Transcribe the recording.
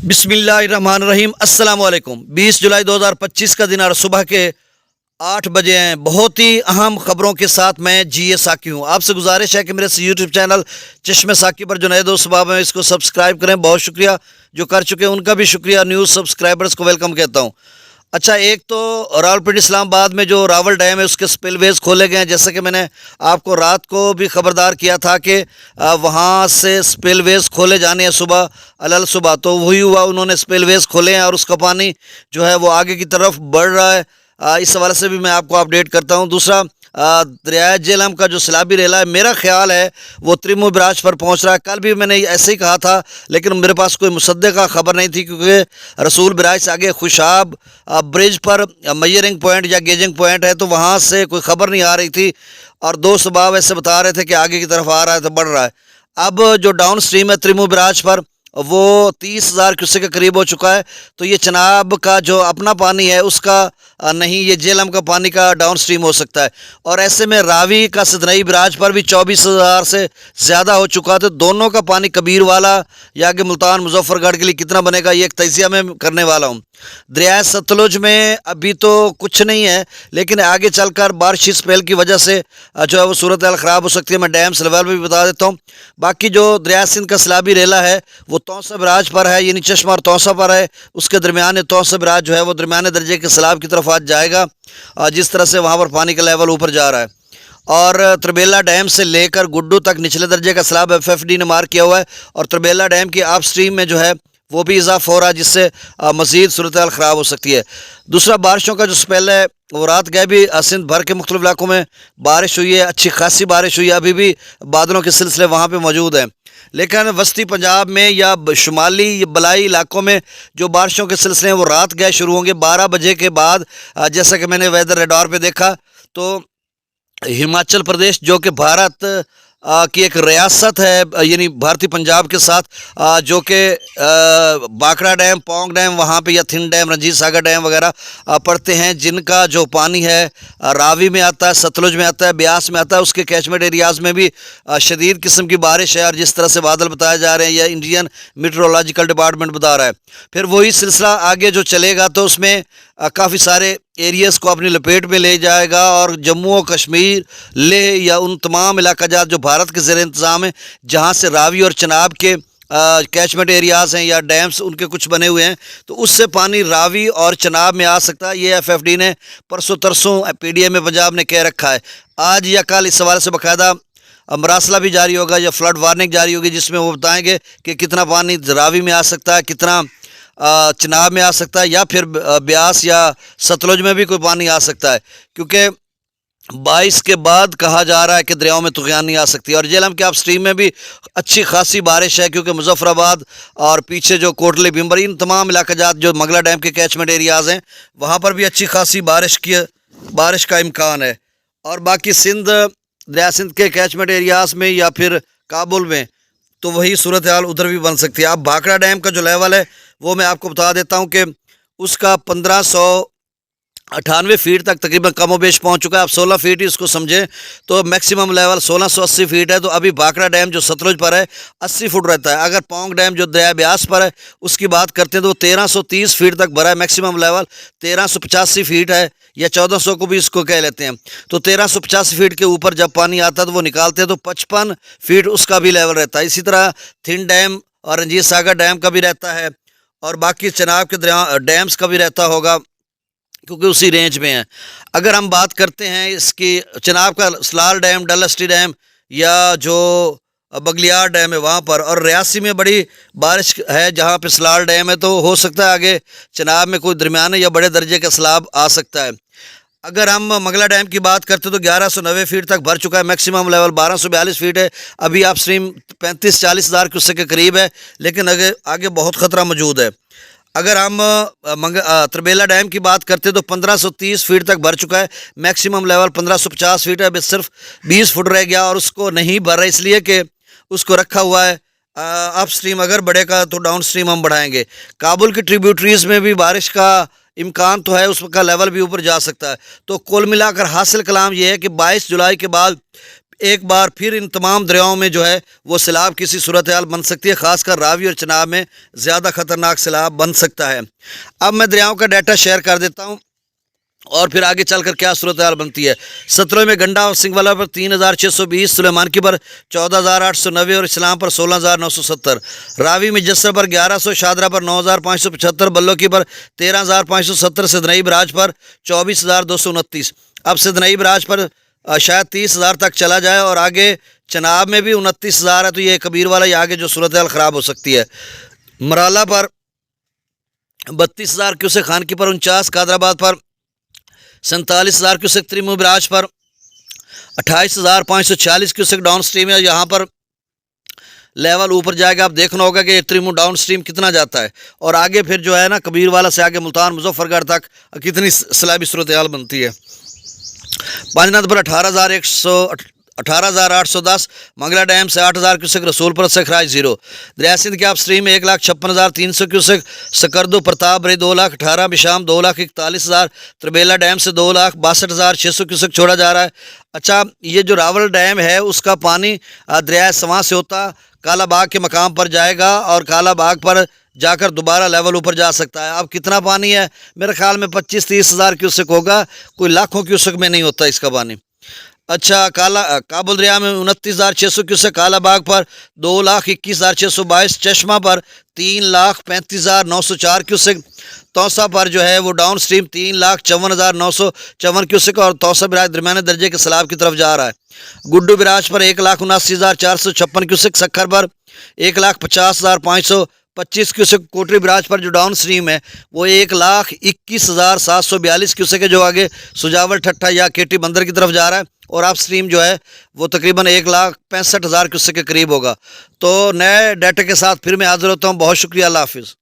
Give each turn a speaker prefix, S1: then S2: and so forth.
S1: बिस्मिल्लाहिर्रहमानिर्रहीम अस्सलाम वालेकुम। 20 जुलाई 2025 का दिन और सुबह के 8 बजे हैं। बहुत ही अहम खबरों के साथ मैं जी ए साकी हूँ। आपसे गुजारिश है कि मेरे यूट्यूब चैनल चश्मे साकी पर जो नए दोस्त सुबह में इसको सब्सक्राइब करें। बहुत शुक्रिया जो कर चुके हैं उनका भी शुक्रिया। न्यूज़ सब्सक्राइबर्स को वेलकम कहता हूँ। अच्छा, एक तो रावलपिंडी इस्लामाबाद में जो रावल डैम है उसके स्पिलवेज खोले गए हैं। जैसे कि मैंने आपको रात को भी खबरदार किया था कि वहाँ से स्पिलवेज खोले जाने हैं सुबह अलल सुबह, तो वही हुआ, उन्होंने स्पिलवेज खोले हैं और उसका पानी जो है वो आगे की तरफ बढ़ रहा है। इस हवाले से भी मैं आपको अपडेट करता हूँ। दूसरा, दरिया जेहलम का जो सैलाबी रेला है, मेरा ख्याल है वो त्रिमु ब्राज पर पहुंच रहा है। कल भी मैंने ऐसे ही कहा था, लेकिन मेरे पास कोई मुसद्दे का खबर नहीं थी, क्योंकि रसूल ब्राज से आगे खुशाब ब्रिज पर मयरिंग पॉइंट या गेजिंग पॉइंट है, तो वहाँ से कोई खबर नहीं आ रही थी। और दोस्त बाब ऐसे बता रहे थे कि आगे की तरफ आ रहा है तो बढ़ रहा है। अब जो डाउन स्ट्रीम है त्रिमु ब्राज पर, वो 30,000 क्यूसेक के करीब हो चुका है। तो ये चनाब का जो अपना पानी है उसका नहीं, ये जेहलम का पानी का डाउन स्ट्रीम हो सकता है। और ऐसे में रावी का सदनई बराज पर भी 24,000 से ज़्यादा हो चुका है। तो दोनों का पानी कबीर वाला या कि मुल्तान मुजफ्फरगढ़ के लिए कितना बनेगा, ये एक तजिया में करने वाला हूँ। दरिया सतलुज में अभी तो कुछ नहीं है, लेकिन आगे चलकर बारिशी स्पेल की वजह से जो है वो सूरत हाल ख़राब हो सकती है। मैं डैम्स लेवल भी बता देता हूँ। बाकी जो दरिया सिंध का सैलाबी रेला है वो तौसा बराज पर है, यानी चश्मा और तौसा पर है। उसके दरमियान तौसा बराज जो है वो दरमियाने दर्जे के सैलाब की तरफ आज जाएगा, जिस तरह से वहाँ पर पानी का लेवल ऊपर जा रहा है। और त्रिबेला डैम से लेकर गुड्डू तक निचले दर्जे का सैलाब FFD ने मार्क किया हुआ है। और त्रिबेला डैम की आप स्ट्रीम में जो है वो भी इजाफा हो रहा है, जिससे मज़ीद सूरत हाल ख़राब हो सकती है। दूसरा, बारिशों का जो स्पेल है वो रात गए भी सिंध भर के मुख्तलिफ इलाकों में बारिश हुई है, अच्छी खासी बारिश हुई है। अभी भी बादलों के सिलसिले वहाँ पे मौजूद हैं, लेकिन वस्ती पंजाब में या शुमाली या बलाई इलाकों में जो बारिशों के सिलसिले हैं वो रात गए शुरू होंगे 12 बजे के बाद। जैसा कि मैंने वेदर रेडार पे देखा, तो हिमाचल प्रदेश जो कि भारत की एक रियासत है, यानी भारतीय पंजाब के साथ, जो कि बाकड़ा डैम, पौंग डैम वहाँ पे या thin dam, Ranjit Sagar dam वगैरह पड़ते हैं, जिनका जो पानी है रावी में आता है, सतलुज में आता है, ब्यास में आता है। उसके कैचमेंट एरियाज़ में भी शदीद किस्म की बारिश है। और जिस तरह से बादल बताए जा रहे हैं, या इंडियन मीटरोलॉजिकल डिपार्टमेंट बता रहा है, फिर वही सिलसिला आगे जो चलेगा तो उसमें काफ़ी सारे एरियाज़ को अपनी लपेट में ले जाएगा। और जम्मू और कश्मीर, लेह या उन तमाम इलाका जात जो भारत के ज़ेर इंतज़ाम है, जहाँ से रावी और चनाब के कैचमेंट एरियाज़ हैं या डैम्स उनके कुछ बने हुए हैं, तो उससे पानी रावी और चनाब में आ सकता है। ये FFD ने परसों तरसों PDM में पंजाब ने कह रखा है। आज या कल इस सवाल से बाकायदा मरासला भी जारी होगा या फ्लड वार्निंग जारी होगी, जिसमें वो बताएंगे कि कितना पानी रावी में आ सकता है, कितना चनाब में आ सकता है, या फिर ब्यास या सतलुज में भी कोई पानी आ सकता है। क्योंकि 22 के बाद कहा जा रहा है कि दरियाओं में तुग़यान नहीं आ सकती। और जेहलम के आप स्ट्रीम में भी अच्छी खासी बारिश है, क्योंकि मुजफ्फराबाद और पीछे जो कोटली बिम्बर, इन तमाम इलाका जात जो मंगला डैम के कैचमेंट एरियाज़ हैं, वहाँ पर भी अच्छी खासी बारिश का इम्कान है। और बाकी सिंध, दरिया सिंध के कैचमेंट एरियाज़ में या फिर काबुल में, तो वही सूरत हाल उधर भी बन सकती है। अब भाखड़ा डैम का जो लेवल है वो मैं आपको बता देता हूँ कि उसका 1598 फीट तक तकरीबन कमो बेश पहुँच चुका है। अब 16 फीट ही इसको समझें, तो मैक्सिमम लेवल 1680 फीट है। तो अभी भाखड़ा डैम जो सतलुज पर है 80 फुट रहता है। अगर पौंग डैम जो दरिया ब्यास पर है उसकी बात करते हैं तो 1330 फीट तक भरा है। मैक्सिमम लेवल 1385 फीट है, या 1400 को भी इसको कह लेते हैं। तो 1385 फीट के ऊपर जब पानी आता है तो वो निकालते हैं, तो 55 फीट उसका भी लेवल रहता है। इसी तरह थिन डैम और रंजीत सागर डैम का भी रहता है, और बाकी चनाब के डैम्स का भी रहता होगा, क्योंकि उसी रेंज में है। अगर हम बात करते हैं इसकी चनाब का, सलाल डैम, डलहस्टी डैम या जो बगलियार डैम है वहाँ पर, और रियासी में बड़ी बारिश है जहाँ पे सलाल डैम है, तो हो सकता है आगे चनाब में कोई दरमियाने या बड़े दर्जे का सैलाब आ सकता है। अगर हम मंगला डैम की बात करते तो 1190 फीट तक भर चुका है। मैक्सिमम लेवल 1242 फीट है। अभी आप स्ट्रीम 35-40 हज़ार क्यूसेक के करीब है, लेकिन आगे बहुत ख़तरा मौजूद है। अगर हम त्रिबेला डैम की बात करते तो 1530 फीट तक भर चुका है। मैक्सिमम लेवल 1550 फीट है। अभी सिर्फ 20 फुट रह गया, और उसको नहीं भर रहा इसलिए कि उसको रखा हुआ है अप स्ट्रीम अगर बढ़ेगा तो डाउन स्ट्रीम हम बढ़ाएंगे। काबुल की ट्रिब्यूटरीज़ में भी बारिश का इम्कान तो है, उसका लेवल भी ऊपर जा सकता है। तो कुल मिलाकर हासिल कलाम यह है कि 22 जुलाई के बाद एक बार फिर इन तमाम दरियाओं में जो है वो सैलाब किसी सूरत हाल बन सकती है, ख़ासकर रावी और चनाब में ज़्यादा ख़तरनाक सैलाब बन सकता है। अब मैं दरियाओं का डाटा शेयर कर देता हूँ और फिर आगे चलकर क्या सूरत हाल बनती है। सतलुज में गंडा और सिंगवाला पर 3620, सुलेमानकी पर 14890 और इस्लाम पर 16970, रावी में जस्सर पर 1100, शादरा पर 9575, बल्लोकी पर 13570, सिदनई बराज पर 24229। अब सिदनई बराज पर शायद 30,000 तक चला जाए और आगे चनाब में भी 29,000 है, तो ये कबीर वाला ही आगे जो सूरत हाल ख़राब हो सकती है। मराला पर 32,000 क्यूसेक, खानकी पर 49, कादराबाद पर 47,000 क्यूसेक, त्रिमू बराज पर 28,540 क्यूसेक डाउन स्ट्रीम है। यहाँ पर लेवल ऊपर जाएगा, आप देखना होगा कि त्रिमू डाउन स्ट्रीम कितना जाता है और आगे फिर जो है ना कबीर वाला से आगे मुल्तान मुजफ्फरगढ़ तक कितनी सैलाबी सूरत हाल बनती है। पांचनाथ पर 18,810, मंगला डैम से 8,000 क्यूसेक, रसूलपुर से खराज 0, दरिया सिंध के आप स्ट्रीम में 1,56,300 क्यूसेक, सकरदो प्रताप बरी 2,18,000, बिशाम 2,41,000, त्रिबेला डैम से 2,62,600 क्यूसेक छोड़ा जा रहा है। अच्छा, ये जो रावल डैम है उसका पानी दरिया सवां से होता कालाबाग के मकाम पर जाएगा और कालाबाग पर जाकर दोबारा लेवल ऊपर जा सकता है। अब कितना पानी है, मेरे ख्याल में 25-30 हज़ार क्यूसेक होगा, कोई लाखों क्यूसेक में नहीं होता इसका पानी। अच्छा, काबुल दरिया में 29,600 क्यूसेक, कालाबाग पर 2,21,622, चश्मा पर 3,35,904 क्यूसेक, तौसा पर जो है वो डाउन स्ट्रीम 3,54,954 क्यूसेक और तौसा बिराज दरमियाने दर्जे के सैलाब की तरफ जा रहा है। गुड्डू बिराज पर 1,79,456 क्यूसेक, सखर पर 1,50,525 क्यूसेक, कोटरी बिराज पर जो डाउन स्ट्रीम है वो 1,21,742 क्यूसेक है, जो आगे सुजावल ठट्ठा या केटी बंदर की तरफ जा रहा है और आप स्ट्रीम जो है वो तकरीबन 1,65,000 क्यूसेक के करीब होगा। तो नए डाटा के साथ फिर मैं हाजिर होता हूँ। बहुत शुक्रिया, अल्लाह हाफिज़।